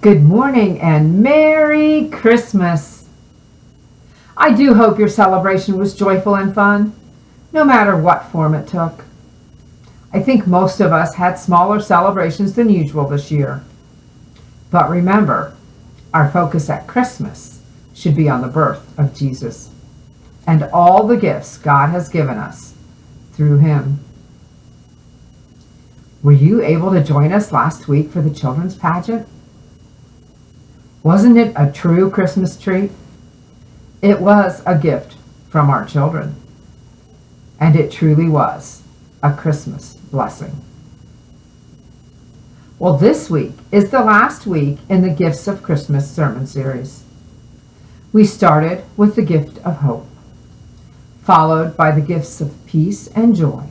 Good morning and Merry Christmas. I do hope your celebration was joyful and fun, no matter what form it took. I think most of us had smaller celebrations than usual this year. But remember, our focus at Christmas should be on the birth of Jesus and all the gifts God has given us through him. Were you able to join us last week for the children's pageant? Wasn't it a true Christmas treat? It was a gift from our children. And it truly was a Christmas blessing. Well, this week is the last week in the Gifts of Christmas sermon series. We started with the gift of hope, followed by the gifts of peace and joy.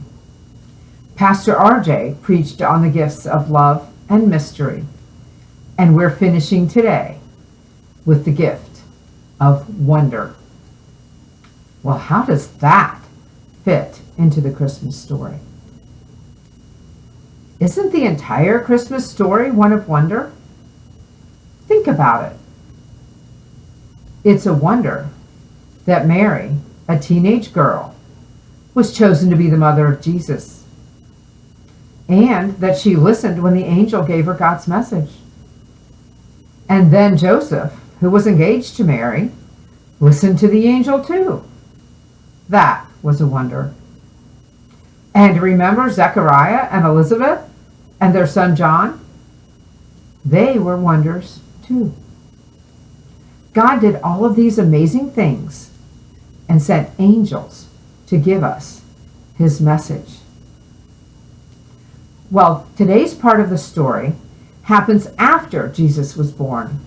Pastor RJ preached on the gifts of love and mystery, and we're finishing today with the gift of wonder. Well, how does that fit into the Christmas story? Isn't the entire Christmas story one of wonder? Think about it. It's a wonder that Mary, a teenage girl, was chosen to be the mother of Jesus, and that she listened when the angel gave her God's message. And then Joseph, who was engaged to Mary, listened to the angel too. That was a wonder. And remember Zechariah and Elizabeth and their son John? They were wonders too. God did all of these amazing things and sent angels to give us his message. Well, today's part of the story happens after Jesus was born,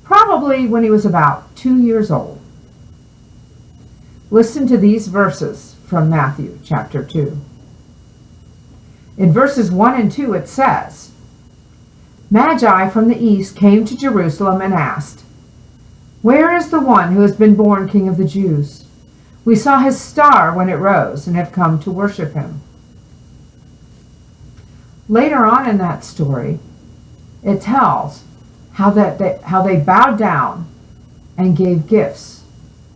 probably when he was about 2 years old. Listen to these verses from Matthew chapter 2. In verses 1 and 2 it says, Magi from the east came to Jerusalem and asked, "Where is the one who has been born King of the Jews? We saw his star when it rose and have come to worship him." Later on in that story, it tells how they bowed down and gave gifts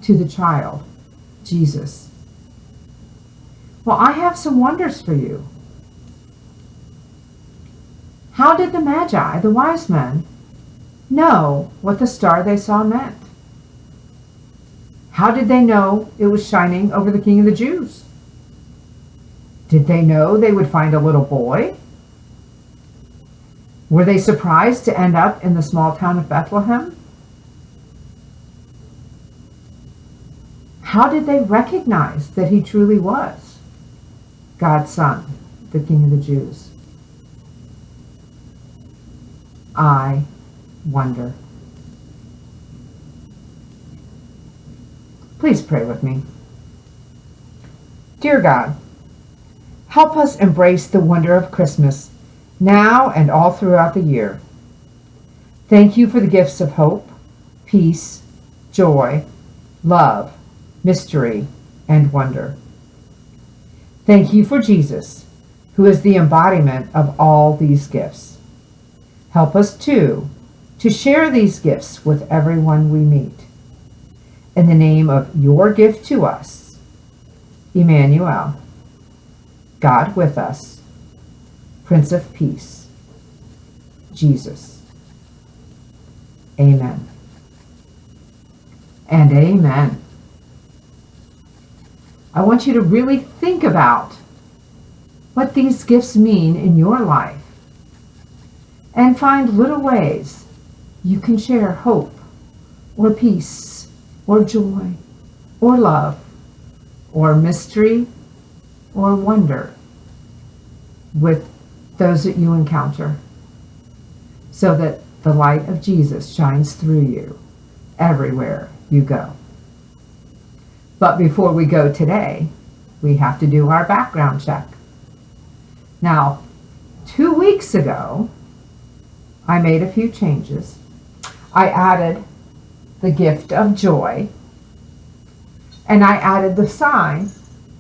to the child, Jesus. Well, I have some wonders for you. How did the Magi, the wise men, know what the star they saw meant? How did they know it was shining over the King of the Jews? Did they know they would find a little boy? Were they surprised to end up in the small town of Bethlehem? How did they recognize that he truly was God's son, the King of the Jews? I wonder. Please pray with me. Dear God, help us embrace the wonder of Christmas now and all throughout the year. Thank you for the gifts of hope, peace, joy, love, mystery, and wonder. Thank you for Jesus, who is the embodiment of all these gifts. Help us, too, to share these gifts with everyone we meet. In the name of your gift to us, Emmanuel, God with us, Prince of Peace, Jesus. Amen. And amen. I want you to really think about what these gifts mean in your life and find little ways you can share hope or peace or joy or love or mystery or wonder with those that you encounter, so that the light of Jesus shines through you everywhere you go. But before we go today, we have to do our background check. Now, 2 weeks ago, I made a few changes. I added the gift of joy, and I added the sign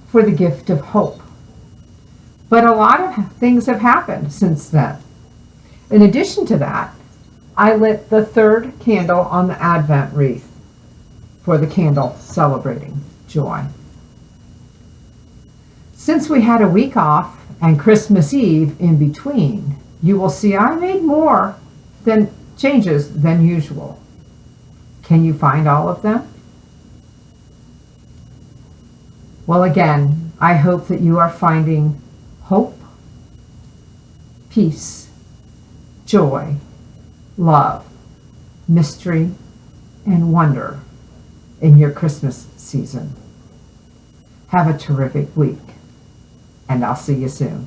for the gift of hope. But a lot of things have happened since then. In addition to that, I lit the third candle on the Advent wreath for the candle celebrating joy. Since we had a week off and Christmas Eve in between, you will see I made more changes than usual. Can you find all of them? Well, again, I hope that you are finding hope, peace, joy, love, mystery, and wonder in your Christmas season. Have a terrific week, and I'll see you soon.